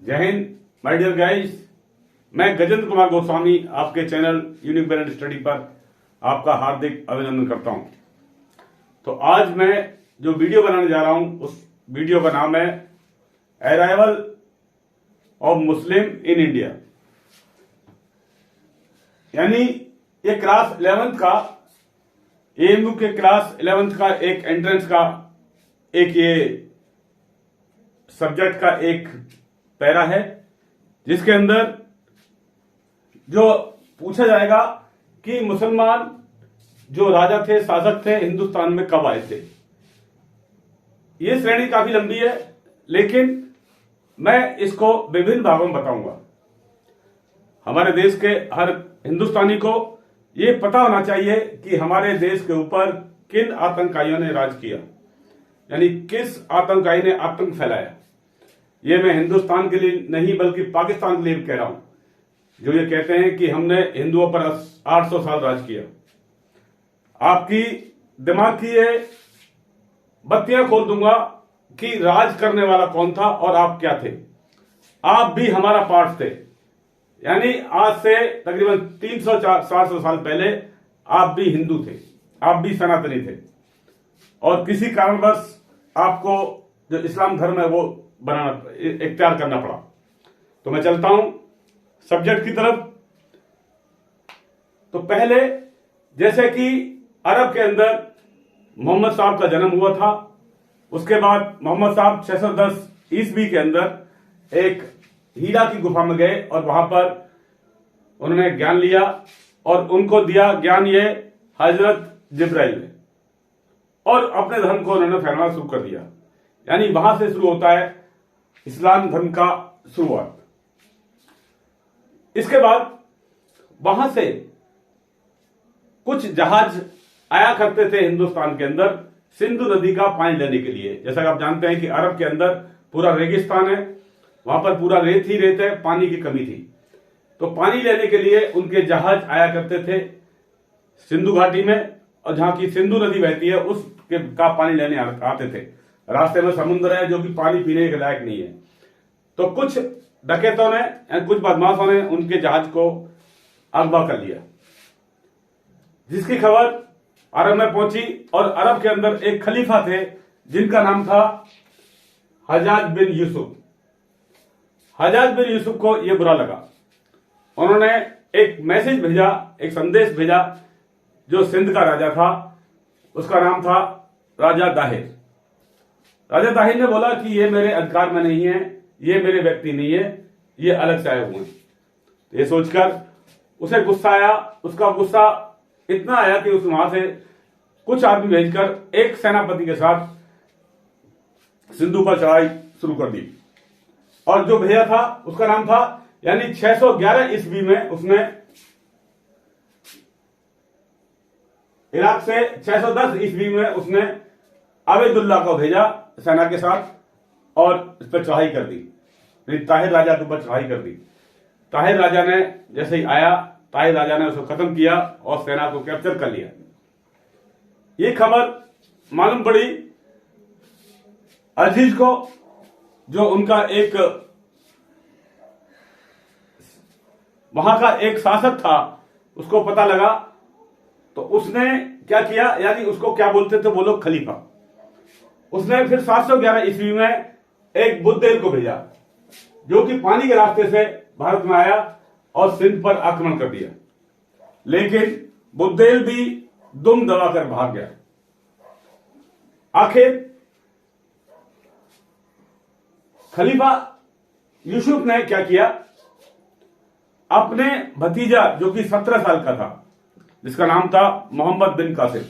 जय Hind my dear guys. मैं गजेंद्र कुमार गोस्वामी आपके चैनल यूनिक ब्रेन स्टडी पर आपका हार्दिक अभिनंदन करता हूं। तो आज मैं जो वीडियो बनाने जा रहा हूं उस वीडियो का नाम है arrival of Muslim in India, यानी ये क्लास 11th का एएमयू के क्लास 11th का एक एंट्रेंस का एक ये सब्जेक्ट का एक पैरा है, जिसके अंदर जो पूछा जाएगा कि मुसलमान जो राजा थे, शासक थे, हिंदुस्तान में कब आए थे। ये श्रेणी काफी लंबी है, लेकिन मैं इसको विभिन्न भागों में बताऊंगा। हमारे देश के हर हिंदुस्तानी को ये पता होना चाहिए कि हमारे देश के ऊपर किन आतंकवादियों ने राज किया, यानी किस आतंकवादी ने आतंक फैलाया। ये मैं हिंदुस्तान के लिए नहीं बल्कि पाकिस्तान के लिए भी कह रहा हूं, जो ये कहते हैं कि हमने हिंदुओं पर 800 साल राज किया। आपकी दिमाग की ये बत्तियां खोल दूंगा कि राज करने वाला कौन था और आप क्या थे। आप भी हमारा पार्ट थे, यानी आज से तकरीबन 300-400 साल पहले आप भी हिंदू थे, आप भी सनातनी थे, और किसी कारणवश आपको जो इस्लाम धर्म है वो बनाना इख्तियार करना पड़ा। तो मैं चलता हूं सब्जेक्ट की तरफ। तो पहले जैसे कि अरब के अंदर मोहम्मद साहब का जन्म हुआ था, उसके बाद मोहम्मद साहब 610 ईस्वी के अंदर एक हीरा की गुफा में गए और वहां पर उन्होंने ज्ञान लिया, और उनको दिया ज्ञान ये हजरत जिब्राइल ने, और अपने धर्म को उन्होंने फैलाना शुरू कर दिया। यानी वहां से शुरू होता है इस्लाम धर्म का शुरुआत। इसके बाद वहां से कुछ जहाज आया करते थे हिंदुस्तान के अंदर सिंधु नदी का पानी लेने के लिए। जैसा कि आप जानते हैं कि अरब के अंदर पूरा रेगिस्तान है, वहां पर पूरा रेत ही रेत है, पानी की कमी थी। तो पानी लेने के लिए उनके जहाज आया करते थे सिंधु घाटी में, और जहां की सिंधु नदी बहती है उसके का पानी लेने आते थे। रास्ते में समुद्र है जो कि पानी पीने के लायक नहीं है। तो कुछ डकैतों ने या कुछ बदमाशों ने उनके जहाज को अगवा कर लिया, जिसकी खबर अरब में पहुंची, और अरब के अंदर एक खलीफा थे जिनका नाम था हज्जाज बिन यूसुफ। हज्जाज बिन यूसुफ को यह बुरा लगा। उन्होंने एक मैसेज भेजा, एक संदेश भेजा, जो सिंध का राजा था, उसका नाम था राजा दाहिर। राजा दाहिर ने बोला कि ये मेरे अधिकार में नहीं है, ये मेरे व्यक्ति नहीं है, ये अलग से आए हुए हैं। ये सोचकर उसे गुस्सा आया। उसका गुस्सा इतना आया कि उसने वहां से कुछ आदमी भेजकर एक सेनापति के साथ सिंधु पर चढ़ाई शुरू कर दी। और जो भेजा था उसका नाम था, यानी 611 ईस्वी में उसने इराक से 610 ईस्वी में उसने अबेदुल्ला को भेजा सेना के साथ, और इस पर चढ़ाई कर दी। ताहिर राजा के ऊपर चढ़ाई कर दी। ताहिर राजा ने जैसे ही आया, ताहिर राजा ने उसको खत्म किया और सेना को कैप्चर कर लिया। ये खबर मालूम पड़ी अजीज को, जो उनका एक वहां का एक शासक था। उसको पता लगा, तो उसने क्या किया, यानी उसको क्या बोलते थे वो लोग, खलीफा। उसने फिर 711 ईस्वी में एक बुद्देल को भेजा, जो कि पानी के रास्ते से भारत में आया और सिंध पर आक्रमण कर दिया। लेकिन बुद्देल भी दुम दबाकर भाग गया। आखिर खलीफा यूसुफ ने क्या किया, अपने भतीजा जो कि 17 साल का था, जिसका नाम था मोहम्मद बिन कासिम,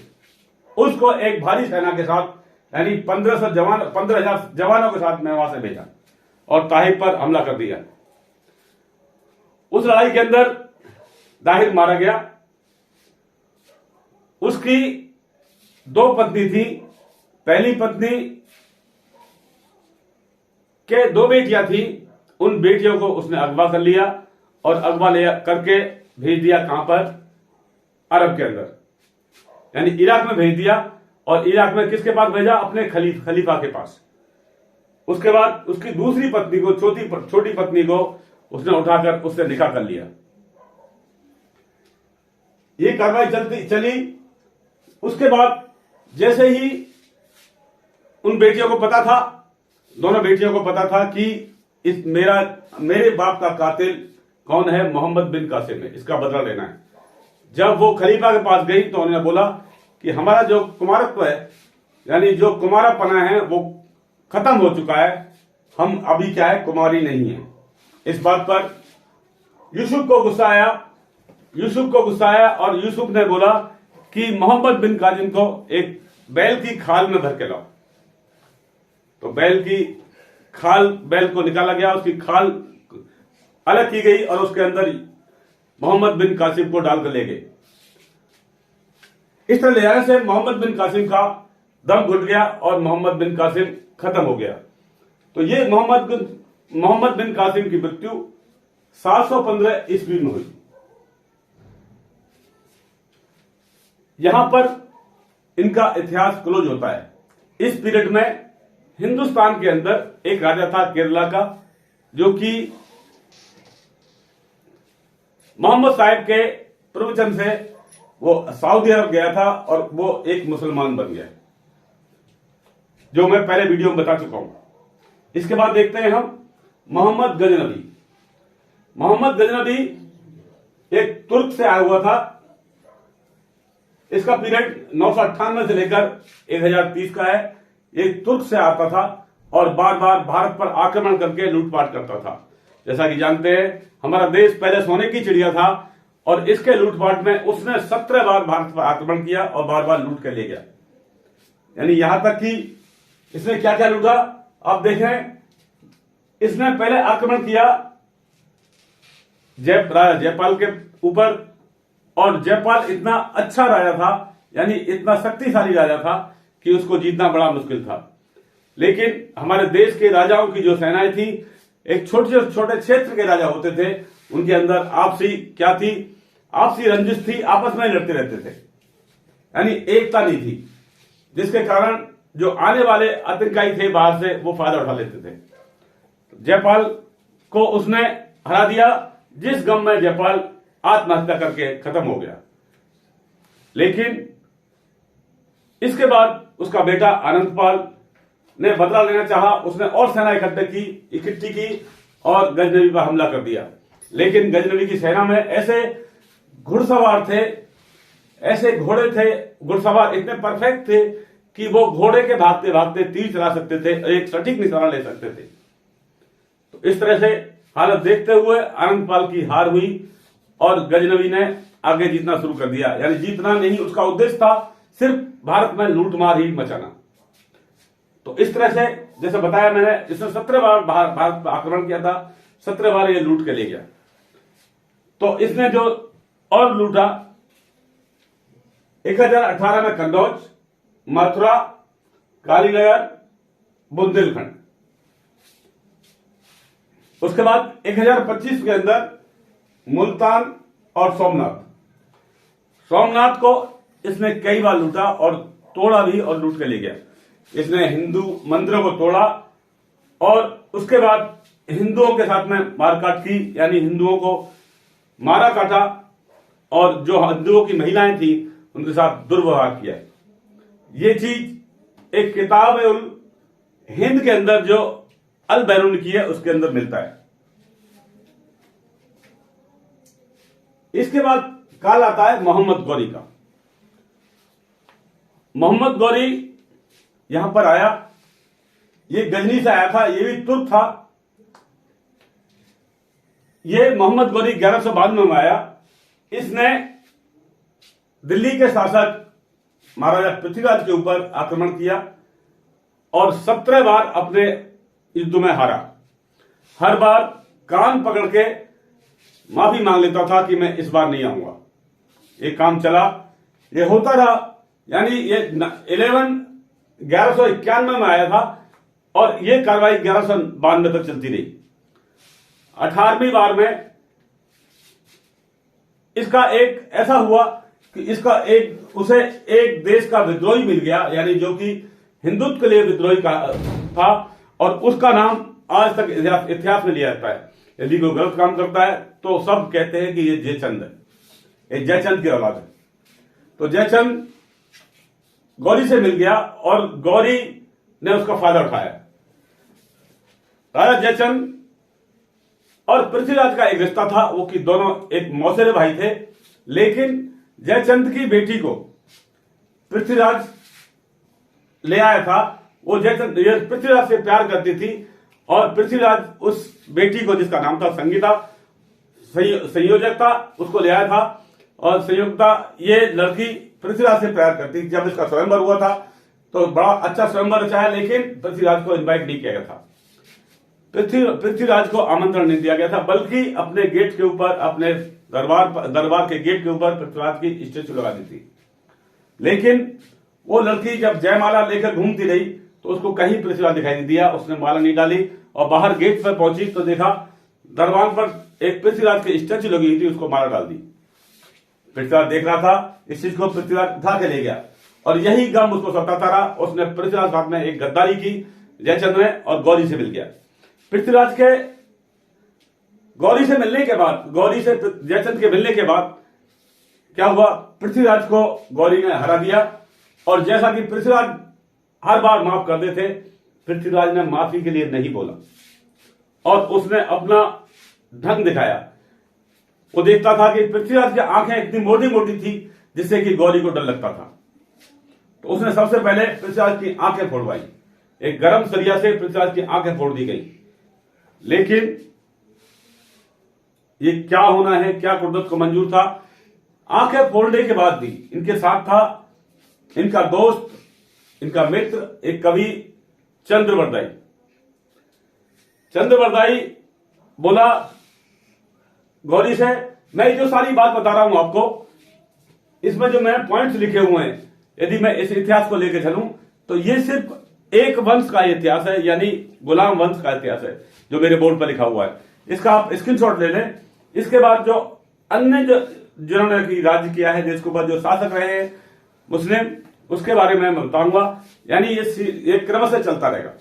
उसको एक भारी सेना के साथ, यानी 1500 जवान 15,000 जवानों के साथ में वहां से भेजा और ताहिर पर हमला कर दिया। उस लड़ाई के अंदर दाहिर मारा गया। उसकी 2 पत्नी थी। पहली पत्नी के 2 बेटियां थी। उन बेटियों को उसने अगवा कर लिया और अगवा ले करके भेज दिया कहां पर, अरब के अंदर, यानी इराक में भेज दिया। और इराक में किसके पास भेजा, अपने खलीफा के पास। उसके बाद उसकी दूसरी पत्नी को, छोटी पत्नी को उसने उठाकर उससे निकाह कर लिया। ये कार्रवाई चली। उसके बाद जैसे ही उन बेटियों को पता था, दोनों बेटियों को पता था कि मेरे बाप का कातिल कौन है, मोहम्मद बिन कासिम है, इसका बदला लेना है। जब वो खलीफा के पास गई तो उन्होंने बोला कि हमारा जो कुमारत्व है, यानी जो कुमारापना है, वो खत्म हो चुका है, हम अभी क्या है, कुमारी नहीं है। इस बात पर यूसुफ को गुस्सा आया और यूसुफ ने बोला कि मोहम्मद बिन कासिम को एक बैल की खाल में भर के लाओ। तो बैल को निकाला गया, उसकी खाल अलग की गई और उसके अंदर मोहम्मद बिन कासिम को डालकर ले गए। इस तरह ले जाने से मोहम्मद बिन कासिम का दम घुट गया और मोहम्मद बिन कासिम खत्म हो गया। तो ये मोहम्मद बिन कासिम की मृत्यु 715 ईस्वी में हुई। यहां पर इनका इतिहास क्लोज होता है। इस पीरियड में हिंदुस्तान के अंदर एक राजा था केरला का, जो कि मोहम्मद साहब के प्रवचन से वो सऊदी अरब गया था और वो एक मुसलमान बन गया, जो मैं पहले वीडियो में बता चुका हूं। इसके बाद देखते हैं हम मोहम्मद गजनबी। मोहम्मद गजनबी एक तुर्क से आया हुआ था। इसका पीरियड 998 से लेकर 1030 का है। ये तुर्क से आता था और बार बार भारत पर आक्रमण करके लूटपाट करता था। जैसा कि जानते हैं, हमारा देश पहले सोने की चिड़िया था और इसके लूटपाट में उसने 17 बार भारत पर आक्रमण किया और बार बार लूट कर ले गया। यानी यहां तक कि इसने क्या क्या लूटा आप देखें। इसने पहले आक्रमण किया जयपाल के ऊपर, और जयपाल इतना अच्छा राजा था, यानी इतना शक्तिशाली राजा था कि उसको जीतना बड़ा मुश्किल था। लेकिन हमारे देश के राजाओं की जो सेनाएं थी, एक छोटे छोटे क्षेत्र के राजा होते थे, उनके अंदर आपसी रंजिश थी, आपस में लड़ते रहते थे, यानी एकता नहीं थी, जिसके कारण जो आने वाले आतंकवादी थे बाहर से, वो फायदा उठा लेते थे। जयपाल को उसने हरा दिया, जिस गम में जयपाल आत्महत्या करके खत्म हो गया। लेकिन इसके बाद उसका बेटा आनंदपाल ने बदला लेना चाहा। उसने और सेना इकट्ठी की और गजनबी पर हमला कर दिया। लेकिन गजनबी की सेना में ऐसे घुड़सवार थे, ऐसे घोड़े थे, घुड़सवार इतने परफेक्ट थे कि वो घोड़े के भागते भागते तीर चला सकते थे, एक सटीक निशाना ले सकते थे। तो इस तरह से हालत देखते हुए आनंदपाल की हार हुई और गजनबी ने आगे जीतना शुरू कर दिया। यानी जीतना नहीं, उसका उद्देश्य था सिर्फ भारत में लूटमार ही मचाना। तो इस तरह से जैसे बताया मैंने, इसने 17 बार भारत पर आक्रमण किया था, 17 बार ये लूट के ले गया। तो इसने जो और लूटा, 1018 में कन्नौज, मथुरा, कालीनगर, बुंदेलखंड। उसके बाद 1025 के अंदर मुल्तान और सोमनाथ को इसने कई बार लूटा और तोड़ा भी और लूट के ले गया। इसने हिंदू मंदिरों को तोड़ा और उसके बाद हिंदुओं के साथ में मारकाट की, यानी हिंदुओं को मारा काटा और जो हिंदुओं की महिलाएं थी उनके साथ दुर्व्यवहार किया। ये चीज एक किताब उल हिंद के अंदर जो अल बैरून की है उसके अंदर मिलता है। इसके बाद काल आता है मोहम्मद गौरी का। मोहम्मद गौरी यहां पर आया, ये गजनी से आया था, ये भी तुर्क था। ये मोहम्मद गौरी 1192 में आया। इसने दिल्ली के शासक महाराजा पृथ्वीराज के ऊपर आक्रमण किया और 17 बार अपने युद्ध में हारा। हर बार कान पकड़ के माफी मांग लेता था कि मैं इस बार नहीं आऊंगा। ये काम चला, ये होता रहा। यानी ये 1191 में आया था और ये कार्रवाई 1192 तक चलती रही। 18वीं बार में इसका एक ऐसा हुआ कि उसे एक देश का विद्रोही मिल गया, यानी जो कि हिंदुत्व के लिए विद्रोही का था, और उसका नाम आज तक इतिहास में लिया जाता है। यदि कोई गलत काम करता है तो सब कहते हैं कि ये जयचंद है, ये जयचंद की औलाद है। तो जयचंद गौरी से मिल गया और गौरी ने उसका फायदा उठाया। राजा जयचंद और पृथ्वीराज का एक रिश्ता था, वो कि दोनों एक मौसेरे भाई थे, लेकिन जयचंद की बेटी को पृथ्वीराज ले आया था। वो जयचंद पृथ्वीराज से प्यार करती थी और पृथ्वीराज उस बेटी को, जिसका नाम था संगीता, संयोजकता, उसको ले आया था। और संयोजकता ये लड़की पृथ्वीराज से प्यार करती थी। जब इसका स्वयंवर हुआ था तो बड़ा अच्छा स्वयंवर रचा है, लेकिन पृथ्वीराज को इनवाइट नहीं किया गया था। पृथ्वीराज को आमंत्रण नहीं दिया गया था, बल्कि अपने गेट के ऊपर, अपने दरबार के गेट के ऊपर पृथ्वीराज की स्टेचू लगा दी थी। लेकिन वो लड़की जब जयमाला लेकर घूमती रही तो उसको कहीं पृथ्वीराज दिखाई नहीं दिया। उसने माला नहीं डाली और बाहर गेट पर पहुंची तो देखा दरबार पर एक पृथ्वीराज की स्टेचू लगी हुई थी, उसको माला डाल दी। पृथ्वीराज देख रहा था, इस चीज को पृथ्वीराज उठा के ले गया और यही गम उसको सताता रहा। उसने पृथ्वीराज साथ में एक गद्दारी की जयचंद ने और गौरी से मिल गया। पृथ्वीराज के गौरी से मिलने के बाद, गौरी से जयचंद के मिलने के बाद क्या हुआ, पृथ्वीराज को गौरी ने हरा दिया। और जैसा कि पृथ्वीराज हर बार माफ कर देते, पृथ्वीराज ने माफी के लिए नहीं बोला और उसने अपना ढंग दिखाया। वो देखता था कि पृथ्वीराज की आंखें इतनी मोटी मोटी थी जिससे कि गौरी को डर लगता था। तो उसने सबसे पहले पृथ्वीराज की आंखें फोड़वाई। एक गरम सरिया से पृथ्वीराज की आंखें फोड़ दी गई। लेकिन ये क्या होना है, क्या कुदरत को मंजूर था। आंखें फोड़ने के बाद भी इनके साथ था इनका दोस्त, इनका मित्र, एक कवि चंद्रवरदाई। चंद्रवरदाई बोला गौरी से, मैं जो सारी बात बता रहा हूं आपको, इसमें जो मैं पॉइंट्स लिखे हुए हैं, यदि मैं इस इतिहास को लेकर चलूं तो ये सिर्फ एक वंश का इतिहास है, यानी गुलाम वंश का इतिहास है जो मेरे बोर्ड पर लिखा हुआ है। इसका आप स्क्रीनशॉट ले लें। इसके बाद जो अन्य जिन्होंने राज्य किया है, देश के ऊपर जो शासक रहे हैं मुस्लिम, उसके बारे में मैं बताऊंगा। यानी ये क्रम से चलता रहेगा,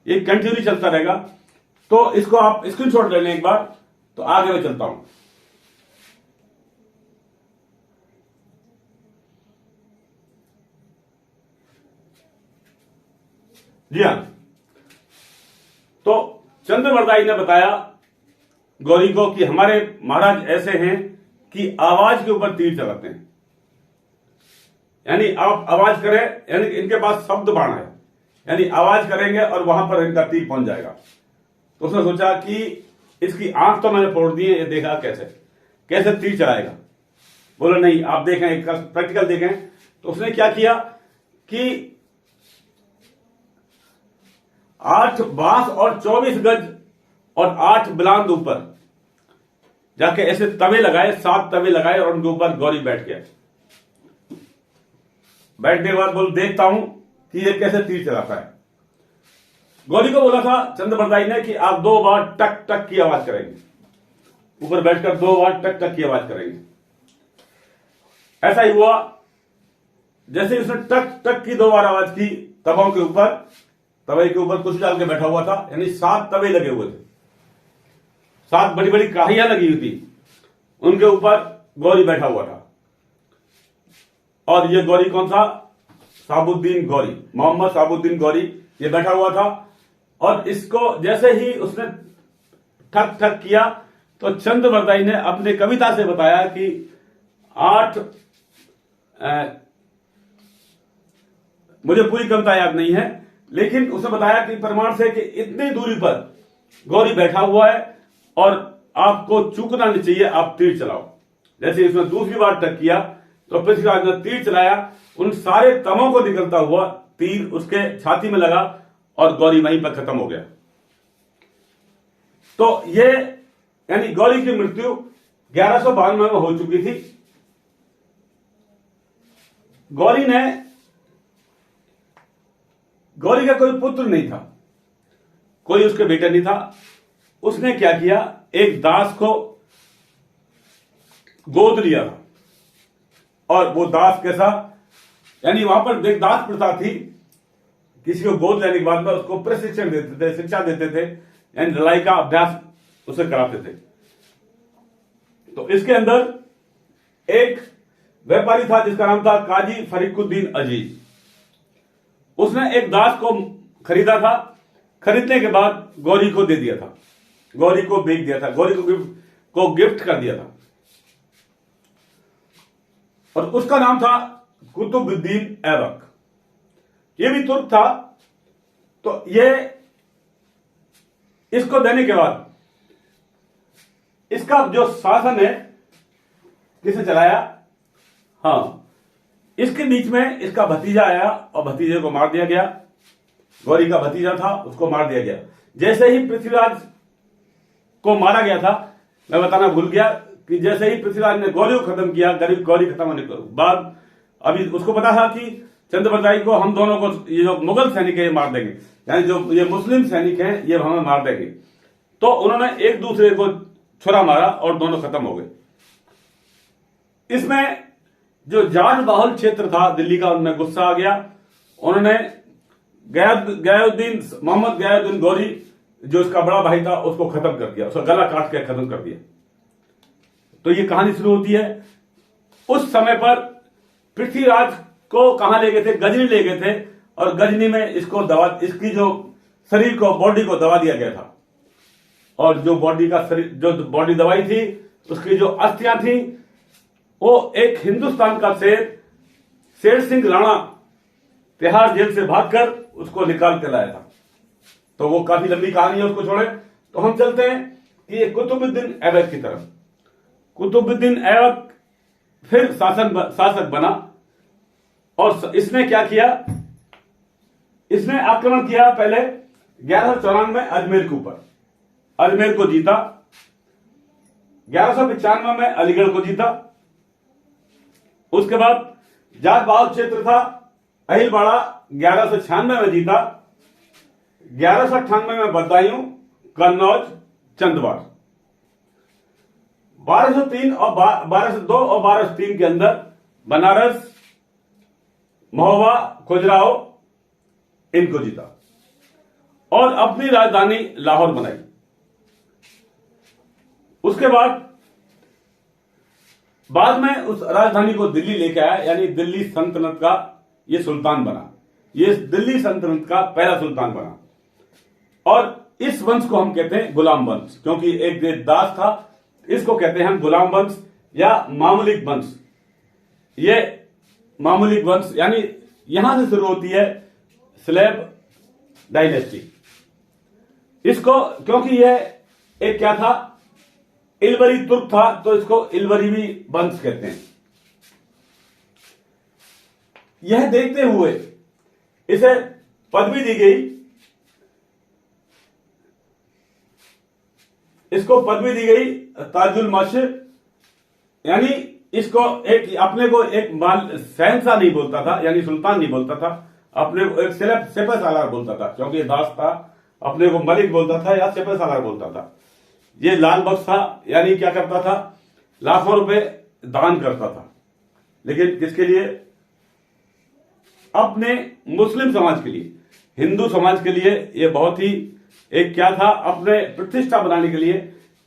ये कंटिन्यू चलता रहेगा। तो इसको आप स्क्रीनशॉट ले लें एक बार, तो आगे मैं चलता हूं। जी हां, तो चंद्रवरदाई ने बताया गौरी को कि हमारे महाराज ऐसे हैं कि आवाज के ऊपर तीर चलाते हैं। यानी आप आवाज करें, यानी इनके पास शब्द बाण है, यानी आवाज करेंगे और वहां पर इनका तीर पहुंच जाएगा। तो उसने सोचा कि इसकी आंख तो मैंने फोड़ दी है, ये देखा कैसे तीर चलाएगा। बोला नहीं, आप देखें, एक प्रैक्टिकल देखें। तो उसने क्या किया कि 8 बांस और 24 गज और 8 बिलांद ऊपर जाके ऐसे तवे लगाए, 7 तवे लगाए और उनके ऊपर गौरी बैठ गया। बैठने के बाद बोल देखता हूं कि ये कैसे तीर चलाता है। गौरी को बोला था चंद्रवरदाई ने कि आप 2 बार टक टक की आवाज करेंगे, ऊपर बैठकर 2 बार टक टक की आवाज करेंगे। ऐसा ही हुआ। जैसे उसने टक टक की 2 बार आवाज की तवों के ऊपर, तवे के ऊपर कुछ डाल के बैठा हुआ था, यानी 7 तवे लगे हुए थे, 7 बड़ी बड़ी कढ़ाइयां लगी हुई थी, उनके ऊपर गौरी बैठा हुआ था। और ये गौरी कौन था? साबुद्दीन गौरी, मोहम्मद साबुद्दीन गौरी, ये बैठा हुआ था। और इसको जैसे ही उसने ठक ठक किया तो चंद्रवरदाई ने अपने कविता से बताया कि 8 मुझे पूरी कविता याद नहीं है, लेकिन उसने बताया कि प्रमाण से कि इतनी दूरी पर गौरी बैठा हुआ है और आपको चूकना नहीं चाहिए, आप तीर चलाओ। जैसे इसने दूसरी बार टक किया तो पृथ्वीराज ने तीर चलाया, उन सारे तमों को निकलता हुआ तीर उसके छाती में लगा और गौरी वहीं पर खत्म हो गया। तो ये यानी गौरी की मृत्यु 1192 में हो चुकी थी। गौरी का कोई पुत्र नहीं था, कोई उसके बेटा नहीं था। उसने क्या किया, एक दास को गोद लिया था। और वो दास कैसा, यानी वहां पर एक दास प्रथा थी किसी को गोद लेने के बाद में उसको प्रशिक्षण देते थे, शिक्षा देते थे, यानी लड़ाई का अभ्यास उसे कराते थे। तो इसके अंदर एक व्यापारी था जिसका नाम था काजी फरीकुद्दीन अजीज। उसने एक दास को खरीदा था। खरीदने के बाद गौरी को दे दिया था, गौरी को बेच दिया था, गौरी को गिफ्ट कर दिया था। और उसका नाम था कुतुबुद्दीन ऐबक। ये भी तुर्क था। तो ये इसको देने के बाद इसका जो शासन है किसे चलाया? हाँ, इसके बीच में इसका भतीजा आया और भतीजे को मार दिया गया। गौरी का भतीजा था, उसको मार दिया गया। जैसे ही पृथ्वीराज को मारा गया था, मैं बताना भूल गया कि जैसे ही पृथ्वीराज ने गौरी को खत्म किया, गौरी खत्म होने के बाद अभी उसको पता था कि चंद्रबरदाई को हम दोनों को, ये जो मुगल सैनिक है ये मार देंगे, यानी जो ये मुस्लिम सैनिक हैं ये हमें मार देंगे। तो उन्होंने एक दूसरे को छुरा मारा और दोनों खत्म हो गए। इसमें जो जाट बाहुल क्षेत्र था दिल्ली का, उनमें गुस्सा आ गया। उन्होंने मोहम्मद गयाउद्दीन गौरी, जो इसका बड़ा भाई था, उसको खत्म कर दिया, उसका गला काट के खत्म कर दिया। तो ये कहानी शुरू होती है। उस समय पर पृथ्वीराज को कहां ले गए थे? गजनी ले गए थे, और गजनी में इसको दवा, इसकी जो शरीर को, बॉडी को दवा दिया गया था। और जो बॉडी का शरीर, जो बॉडी दवाई थी, उसकी जो अस्थियां थी, वो एक हिंदुस्तान का शेर सिंह राणा तिहाड़ जेल से भागकर उसको निकाल के लाया था। तो वो काफी लंबी कहानी है, उसको छोड़े। तो हम चलते हैं कि ये कुतुबुद्दीन ऐबक की तरफ। कुतुबुद्दीन ऐबक फिर शासक बना, और इसने क्या किया? इसने आक्रमण किया पहले 1194 में अजमेर के ऊपर, अजमेर को जीता। 1195 में अलीगढ़ को जीता। उसके बाद जाट बाहुल क्षेत्र था अहिलवाड़ा, 1196 में जीता। 1198 में बदायूं, कन्नौज, चंदवाड़। 1203 और 1202 और 1203 के अंदर बनारस, महोबा, खजुराहो, इनको जीता और अपनी राजधानी लाहौर बनाई। उसके बाद में उस राजधानी को दिल्ली लेके आया, यानी दिल्ली सल्तनत का ये सुल्तान बना। ये दिल्ली सल्तनत का पहला सुल्तान बना। और इस वंश को हम कहते हैं गुलाम वंश, क्योंकि एक दास था, इसको कहते हैं हम गुलाम वंश या मामलिक वंश। ये मामलिक वंश, यानी यहां से शुरू होती है स्लेव डायनेस्टी। इसको, क्योंकि यह एक क्या था, इलवरी तुर्क था, तो इसको इलवरीवी वंश कहते हैं। यह देखते हुए इसे पदवी दी गई, इसको पदवी दी गई ताजुल माशिर, यानी इसको एक, अपने को एक शहंशाह नहीं बोलता था, यानी सुल्तान नहीं बोलता था, अपने को एक सिपह सालार बोलता था, क्योंकि ये दास था, अपने को मलिक बोलता था या सिपह सालार बोलता था। ये लाल बख्श था, यानी क्या करता था, लाखों रुपए दान करता था, लेकिन किसके लिए? अपने मुस्लिम समाज के लिए, हिंदू समाज के लिए। ये बहुत ही एक क्या था, अपने प्रतिष्ठा बनाने के लिए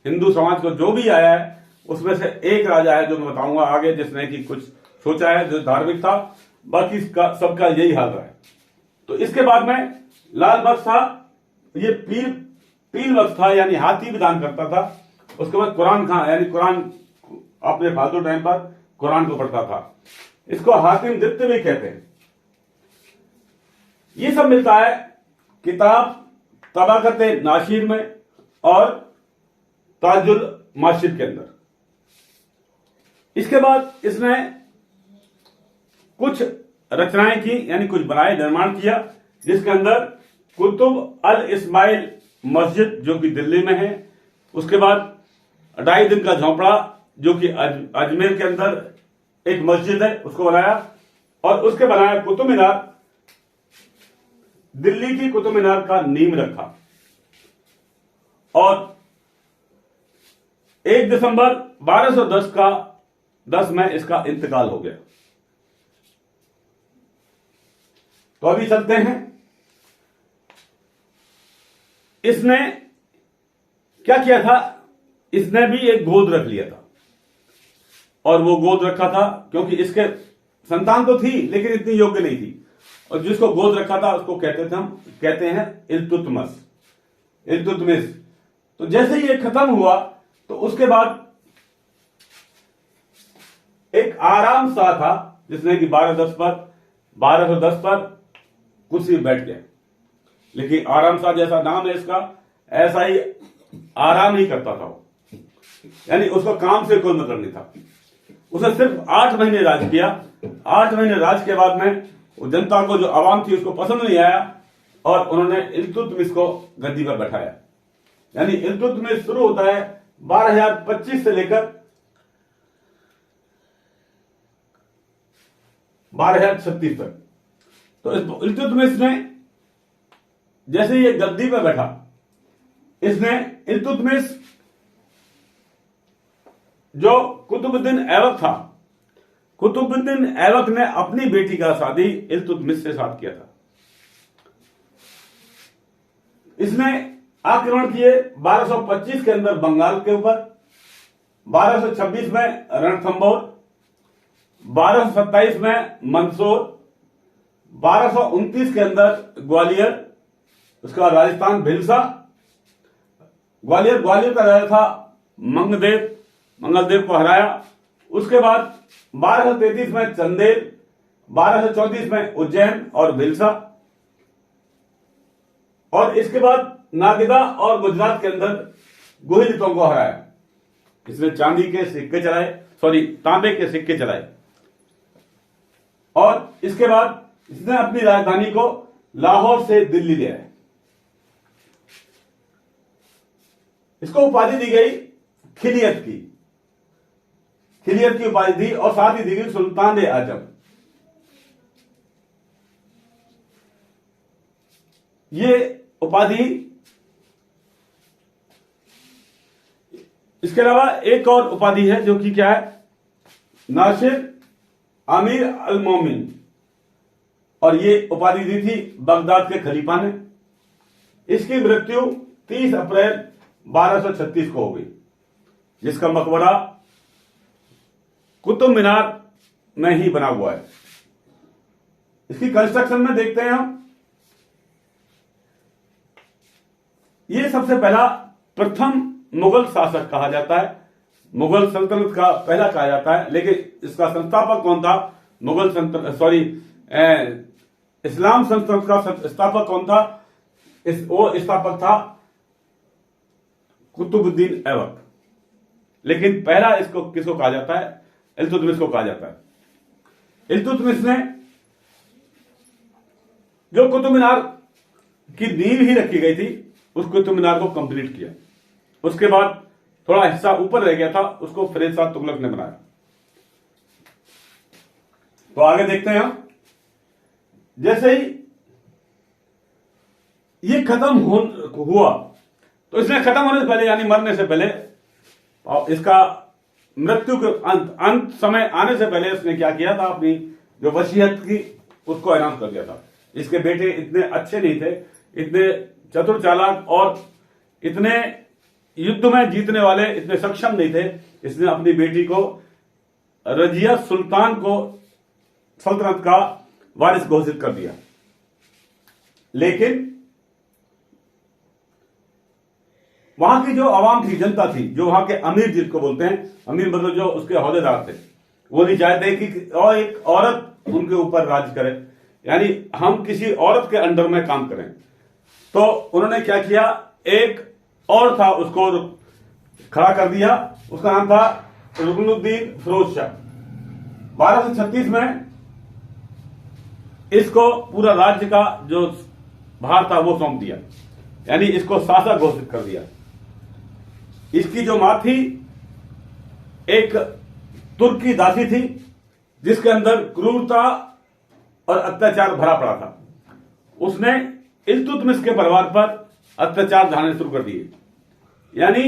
हिंदू समाज को जो भी आया है, उसमें से एक राजा है जो मैं बताऊंगा आगे, जिसने कि कुछ सोचा है, जो धार्मिक था, बाकी सबका यही हाल रहा है। तो इसके बाद में लाल बख्श था, ये पील बख्श था, यानी हाथी भी दान करता था। उसके बाद कुरान खां, यानी कुरान अपने फालतू टाइम पर कुरान को पढ़ता था। इसको हातिम दित्य भी कहते हैं। ये सब मिलता है किताब तबाकत नाशिर में और ताजुल माशिर के अंदर। इसके बाद इसने कुछ रचनाएं की, यानी कुछ बनाए, निर्माण किया, जिसके अंदर कुतुब अल इस्माइल मस्जिद जो कि दिल्ली में है। उसके बाद 2.5 दिन का झोंपड़ा जो कि अजमेर के अंदर एक मस्जिद है, उसको बनाया। और उसके बनाया कुतुब मीनार, दिल्ली की कुतुब मीनार का नींव रखा। और 1 दिसंबर 1210 में इसका इंतकाल हो गया। तो अभी चलते हैं इसने क्या किया था, इसने भी एक गोद रख लिया था, और वो गोद रखा था क्योंकि इसके संतान तो थी लेकिन इतनी योग्य नहीं थी, और जिसको गोद रखा था उसको कहते हैं इल्तुतमिश। तो जैसे ही ये खत्म हुआ तो उसके बाद एक आराम शाह था जिसने कि 1210 पर कुर्सी में बैठ गया, लेकिन आराम शाह जैसा नाम है इसका, ऐसा ही आराम ही करता था वो, यानी उसको काम से कोई मतलब नहीं था। उसने सिर्फ 8 महीने राज किया। 8 महीने राज के बाद में वो जनता को, जो आवाम थी, उसको पसंद नहीं आया और उन्होंने इल्तुतमिश को गद्दी पर बैठाया। यानी इल्तुतमिश शुरू होता है 1225 से लेकर 1236 तक। तो इल्तुतमिश ने जैसे ये गद्दी पर बैठा, इसने इल्तुतमिश जो कुतुबुद्दीन ऐबक था, कुतुबुद्दीन ऐबक ने अपनी बेटी का शादी इल्तुतमिश से साथ किया था। इसने आक्रमण किए 1225 के अंदर बंगाल के ऊपर, 1226 में रणथंभौर, 1227 में मंदसौर, 1229 के अंदर ग्वालियर, उसका राजस्थान भिलसा, ग्वालियर का राजा था मंगलदेव को हराया। उसके बाद 1233 में चंदेल, 1234 में उज्जैन और भिलसा, और इसके बाद नागदा और गुजरात के अंदर गोहिलतों को हराया। इसने चांदी के सिक्के चलाए, तांबे के सिक्के चलाए, और इसके बाद इसने अपनी राजधानी को लाहौर से दिल्ली ले आया। इसको उपाधि दी गई खिलियत की उपाधि दी, और साथ ही दी गई सुल्तान ए आजम। ये उपाधि, इसके अलावा एक और उपाधि है जो कि क्या है, नासिर अमीर अल मोमिन, और ये उपाधि दी थी बगदाद के खलीफा ने। इसकी मृत्यु 30 अप्रैल 1236 को हो गई, जिसका मकबरा कुतुब मीनार में ही बना हुआ है। इसकी कंस्ट्रक्शन में देखते हैं हम, ये सबसे पहला प्रथम मुगल शासक कहा जाता है, मुगल सल्तनत का पहला कहा जाता है, लेकिन इसका संस्थापक कौन था, इस्लाम सल्तनत का संस्थापक कौन था, वो स्थापक था कुतुबुद्दीन ऐबक। लेकिन पहला इसको किसको कहा जाता है, इल्तुतमिश को कहा जाता है। इल्तुतमिश ने जो कुतुब मीनार की नींव ही रखी गई थी, उस कुतुब मीनार को कंप्लीट किया। उसके बाद थोड़ा हिस्सा ऊपर रह गया था, उसको फिरोज शाह तुगलक ने बनाया। तो आगे देखते हैं हम, जैसे ही ये खत्म हुआ, तो इसने खत्म होने से पहले, यानी मरने से पहले, और इसका मृत्यु के अंत समय आने से पहले इसने क्या किया था, अपनी जो वसीयत की उसको अनाउंस कर दिया था। इसके बेटे इतने अच्छे नहीं थे, इतने चतुर चालाक और इतने युद्ध में जीतने वाले, इतने सक्षम नहीं थे। इसने अपनी बेटी को, रजिया सुल्तान को, सल्तनत का वारिस घोषित कर दिया। लेकिन वहां की जो आवाम थी, जनता थी, जो वहां के अमीर जिसको बोलते हैं, अमीर मतलब जो उसके ओहदेदार थे, वो नहीं चाहते कि और एक औरत उनके ऊपर राज करे, यानी हम किसी औरत के अंडर में काम करें। तो उन्होंने क्या किया, एक और था उसको खड़ा कर दिया, उसका नाम था रुकनुद्दीन फिरोज शाह। 1236 में इसको पूरा राज्य का जो भार था वो सौंप दिया, यानी इसको शासक घोषित कर दिया। इसकी जो मां थी एक तुर्की दासी थी, जिसके अंदर क्रूरता और अत्याचार भरा पड़ा था। उसने इल्तुतमिश के परिवार पर अत्याचार ढाने शुरू कर दिए, यानी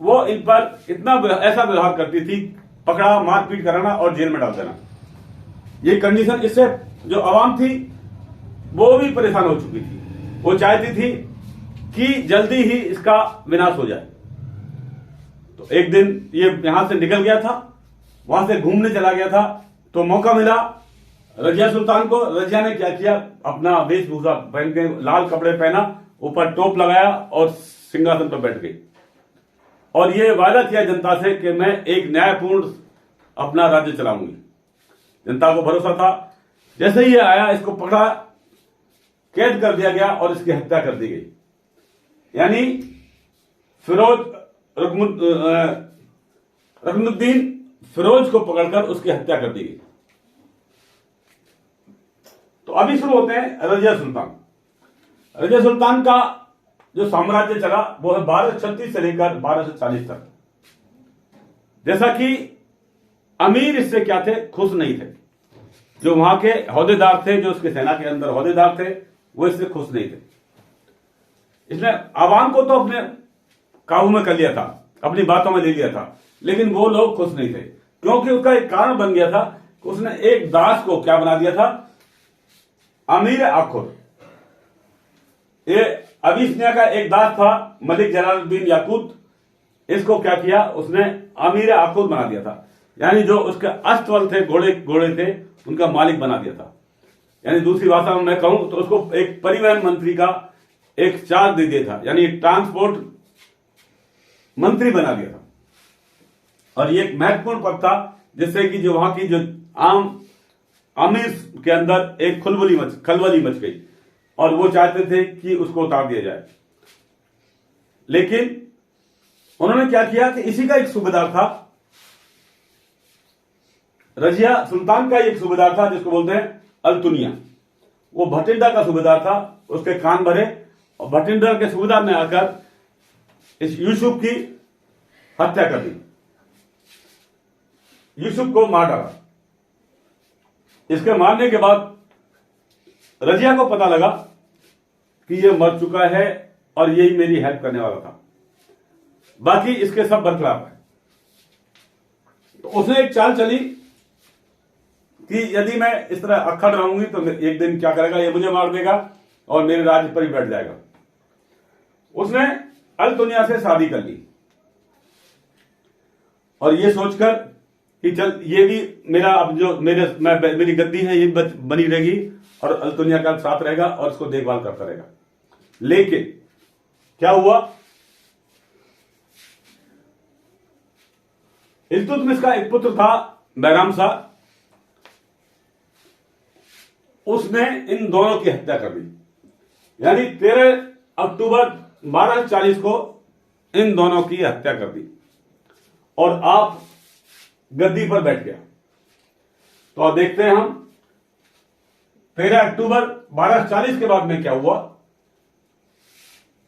वो इन पर इतना ऐसा व्यवहार करती थी, पकड़ा, मारपीट कराना और जेल में डाल देना। ये कंडीशन, इससे जो आवाम थी वो भी परेशान हो चुकी थी। वो चाहती थी कि जल्दी ही इसका विनाश हो जाए। तो एक दिन ये यहां से निकल गया था, वहां से घूमने चला गया था, तो मौका मिला रजिया सुल्तान को। रजिया ने क्या किया, अपना वेशभूषा पहन के, लाल कपड़े पहना, ऊपर टोप लगाया और सिंहासन पर बैठ गई और ये वादा किया जनता से कि मैं एक न्यायपूर्ण अपना राज्य चलाऊंगी। जनता को भरोसा था। जैसे ही ये आया, इसको पकड़ा, कैद कर दिया गया और इसकी हत्या कर दी गई। यानी फिरोज रुकनुद्दीन फिरोज को पकड़कर उसकी हत्या कर दी गई। तो अभी शुरू होते हैं रजिया सुल्तान। रजिया सुल्तान का जो साम्राज्य चला वो है 1236 से लेकर 1240 तक। जैसा कि अमीर इससे क्या थे, खुश नहीं थे। जो वहां के ओहदेदार थे, जो उसके सेना के अंदर ओहदेदार थे, वो इससे खुश नहीं थे। इसने आवाम को तो अपने काबू में कर लिया था, अपनी बातों में ले लिया था, लेकिन वो लोग खुश नहीं थे, क्योंकि उसका एक कारण बन गया था कि उसने एक दास को क्या बना दिया था, अमीर आखुर। ये अबिसिनिया का एक दास था, मलिक जलालुद्दीन याकूत। इसको क्या किया, उसने अमीर आखुर बना दिया था। यानी जो उसके अस्तबल थे, घोड़े थे, उनका मालिक बना दिया था। यानी दूसरी भाषा में मैं कहूं तो उसको एक परिवहन मंत्री का एक चार्ज दे दिया था, यानी ट्रांसपोर्ट मंत्री बना दिया था। और ये एक महत्वपूर्ण पद था, जिससे कि जो वहां की जो आम अमीर के अंदर एक खलबली मच गई और वो चाहते थे कि उसको उतार दिया जाए। लेकिन उन्होंने क्या किया कि इसी का एक सूबेदार था, रजिया सुल्तान का एक सूबेदार था जिसको बोलते हैं अल्तुनिया। वो भटिंडा का सूबेदार था, उसके कान भरे और भटिंडा के सूबेदार ने आकर इस यूसुफ की हत्या कर दी, यूसुफ को मार डाला। इसके मारने के बाद रजिया को पता लगा कि ये मर चुका है और यही मेरी हेल्प करने वाला था, बाकी इसके सब बरखलाफ है। तो उसने एक चाल चली कि यदि मैं इस तरह अखड़ रहूंगी तो एक दिन क्या करेगा, ये मुझे मार देगा और मेरे राज्य पर ही बैठ जाएगा। उसने अल्तुनिया से शादी कर ली और ये सोचकर कि चल ये भी मेरा, अब जो मेरी गद्दी है ये बनी रहेगी और अल्तुनिया का साथ रहेगा और इसको देखभाल करता रहेगा। लेकिन क्या हुआ, इल्तुतमिश का एक पुत्र था बैराम शाह, उसने इन दोनों की हत्या कर दी। यानी 13 अक्टूबर 1240 को इन दोनों की हत्या कर दी और आप गद्दी पर बैठ गया। तो अब देखते हैं हम 13 अक्टूबर 1240 के बाद में क्या हुआ।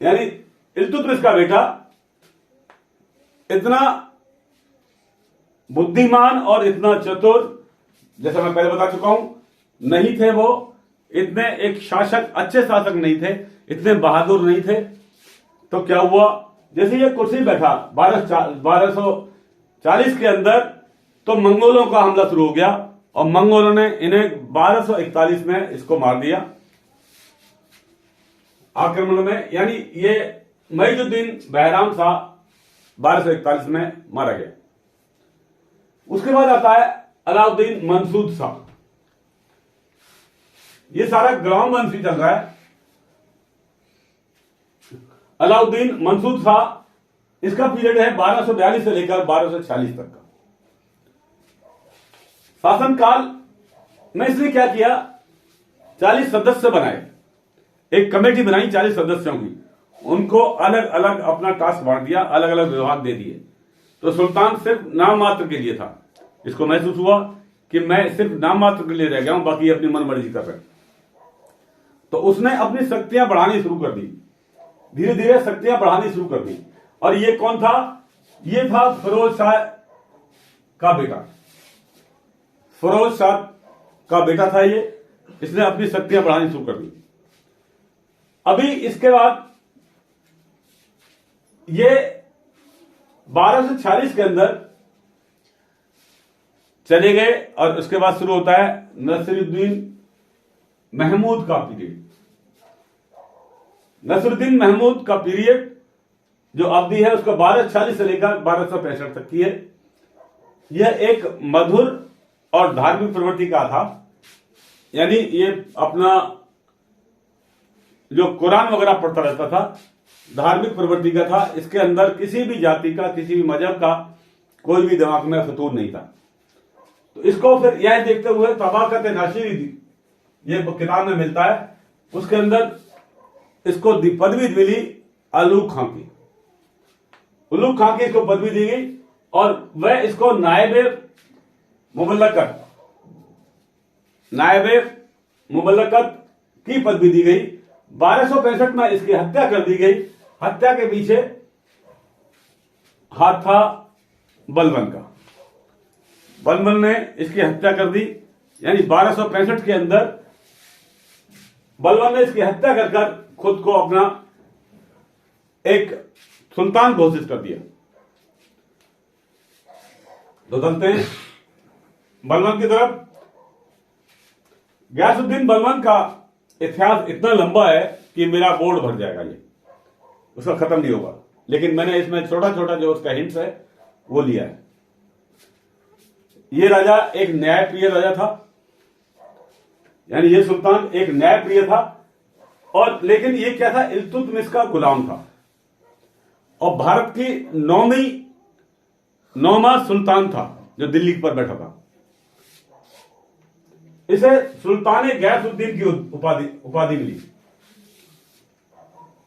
यानी इल्तुतमिश का बेटा इतना बुद्धिमान और इतना चतुर, जैसा मैं पहले बता चुका हूं, नहीं थे। वो इतने एक शासक, अच्छे शासक नहीं थे, इतने बहादुर नहीं थे। तो क्या हुआ, जैसे ये कुर्सी बैठा 1240 के अंदर, तो मंगोलों का हमला शुरू हो गया और मंगोलों ने इन्हें 1241 में इसको मार दिया आक्रमण में। यानी ये मुइजुद्दीन बैराम शाह 1241 में मारा गया। उसके बाद आता है अलाउद्दीन मनसूद शाह। ये सारा ग्राम वंशी चल रहा है। अलाउद्दीन मनसूद शाह, इसका पीरियड है 1242 से लेकर 1246 तक का शासनकाल में। इसने क्या किया, 40 सदस्य बनाए, एक कमेटी बनाई 40 सदस्यों की, उनको अलग अलग अपना टास्क बांट दिया, अलग अलग विभाग दे दिए। तो सुल्तान सिर्फ नाम मात्र के लिए था। इसको महसूस हुआ कि मैं सिर्फ नाम मात्र के लिए रह गया हूं, बाकी अपनी मनमर्जी कर रहे हैं। तो उसने अपनी शक्तियां बढ़ानी शुरू कर दी, धीरे धीरे शक्तियां बढ़ानी शुरू कर दी। और ये कौन था, ये था फिरोज शाह का बेटा। फिरोज शाह का बेटा था ये, इसने अपनी शक्तियां बढ़ानी शुरू कर दी। अभी इसके बाद ये 1246 के अंदर चले गए और उसके बाद शुरू होता है नसीरुद्दीन महमूद का पीरियड। नसरुद्दीन महमूद का पीरियड जो अवधि है उसका 1246 से लेकर 1265 तक की है। यह एक मधुर और धार्मिक प्रवृत्ति का था, यानी ये अपना जो कुरान वगैरह पढ़ता रहता था, धार्मिक प्रवृत्ति का था। इसके अंदर किसी भी जाति का, किसी भी मजहब का कोई भी दिमाग में फितूर नहीं था। तो इसको फिर यह देखते हुए तबाकत नाशिरी, ये किताब में मिलता है, उसके अंदर इसको पदवी मिली उलूग खां की। उलूग खां की इसको पदवी दी गई और वह इसको नायब मुमल्लकत की पदवी दी गई। 1265 में इसकी हत्या कर दी गई। हत्या के पीछे हाथ था बलबन का। बलबन ने इसकी हत्या कर दी, यानी 1265 के अंदर बलबन ने इसकी हत्या कर खुद को अपना एक सुल्तान घोषित कर दिया। तो चलते हैं बलबन की तरफ। गयासुद्दीन बलबन का इतिहास इतना लंबा है कि मेरा बोर्ड भर जाएगा, ये उसका खत्म नहीं होगा, लेकिन मैंने इसमें छोटा छोटा जो उसका हिंट्स है वो लिया है। ये राजा एक न्यायप्रिय राजा था, यानी ये सुल्तान एक न्यायप्रिय था, और लेकिन ये क्या था, इल्तुतमिश का गुलाम था और भारत की नौवां सुल्तान था जो दिल्ली पर बैठा था। इसे सुल्तान गयासुद्दीन की उपाधि मिली।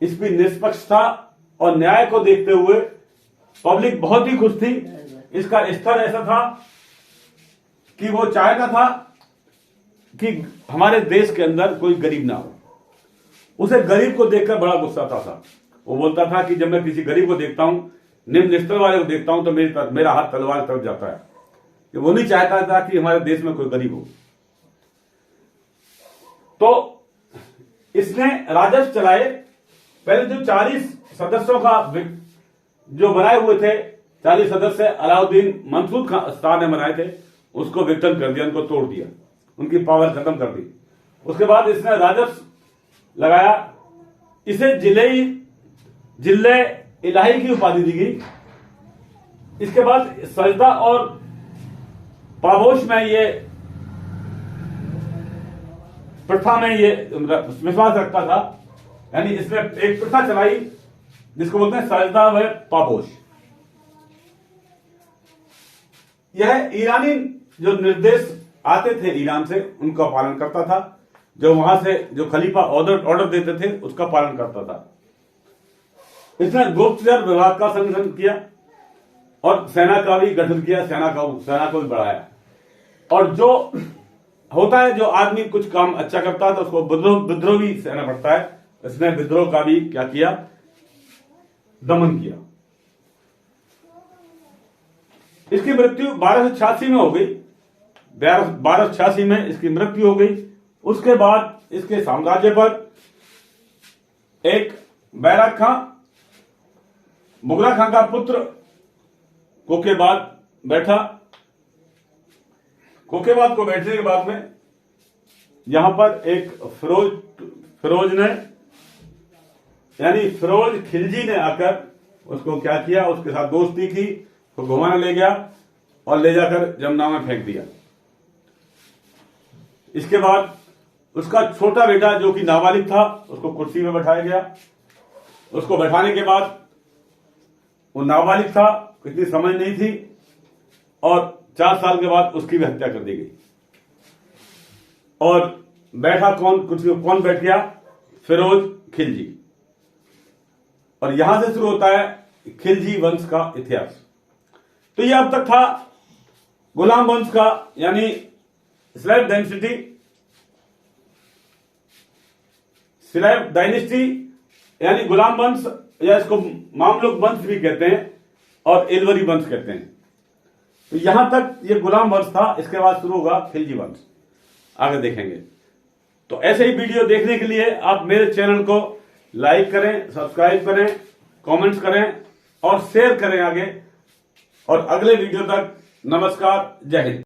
इसकी निष्पक्षता और न्याय को देखते हुए पब्लिक बहुत ही खुश थी। इसका स्तर ऐसा था कि वो चाहता था कि हमारे देश के अंदर कोई गरीब ना हो। उसे गरीब को देखकर बड़ा गुस्सा था। वो बोलता था कि जब मैं किसी गरीब को देखता हूं, निम्न स्तर वाले को देखता हूं, तो मेरा हाथ तलवार तरफ जाता है। वो नहीं चाहता था कि हमारे देश में कोई गरीब हो। तो इसने राजस्व चलाए। पहले जो 40 सदस्यों का जो बनाए हुए थे, 40 सदस्य अलाउद्दीन मंसूर खान ने बनाए थे, उसको विघटन कर दिया, उनको तोड़ दिया, उनकी पावर खत्म कर दी। उसके बाद इसने राजस्व लगाया। इसे जिले इलाही की उपाधि दी गई। इसके बाद सजदा और पाबोश में ये प्रथा में ये विश्वास रखता था, यानी इसने एक प्रथा चलाई जिसको बोलते हैं सजदा व पाबोश। यह ईरानी जो निर्देश आते थे ईरान से, उनका पालन करता था। जो वहां से जो खलीफा ऑर्डर देते थे उसका पालन करता था। इसने गुप्तचर विभाग का संगठन किया और सेना का भी गठन किया, सेना को भी बढ़ाया। और जो होता है, जो आदमी कुछ काम अच्छा करता है तो उसको विद्रोह भी सहना पड़ता है। इसने विद्रोह का भी क्या किया, दमन किया। इसकी मृत्यु 1286 में हो गई। 1286 में इसकी मृत्यु हो गई। उसके बाद इसके साम्राज्य पर एक बैराग खां, मुगला खां का पुत्र कोकेबाद बैठा। कोकेबाद को बैठने के बाद में यहां पर एक फिरोज ने, यानी फिरोज खिलजी ने आकर उसको क्या किया, उसके साथ दोस्ती की, तो घुमाने ले गया और ले जाकर जमुना में फेंक दिया। इसके बाद उसका छोटा बेटा जो कि नाबालिग था, उसको कुर्सी में बैठाया गया। उसको बैठाने के बाद वो नाबालिग था, इतनी समझ नहीं थी, और 4 साल के बाद उसकी भी हत्या कर दी गई। और बैठा कौन, कुर्सी में कौन बैठ गया, फिरोज खिलजी। और यहां से शुरू होता है खिलजी वंश का इतिहास। तो यह अब तक था गुलाम वंश का, यानी स्लेव डायनेस्टी, यानी गुलाम वंश, या इसको मामलुक वंश भी कहते हैं और इलवरी वंश कहते हैं। तो यहां तक ये गुलाम वंश था। इसके बाद शुरू होगा खिलजी वंश, आगे देखेंगे। तो ऐसे ही वीडियो देखने के लिए आप मेरे चैनल को लाइक करें, सब्सक्राइब करें, कमेंट्स करें और शेयर करें आगे। और अगले वीडियो तक नमस्कार, जय हिंद।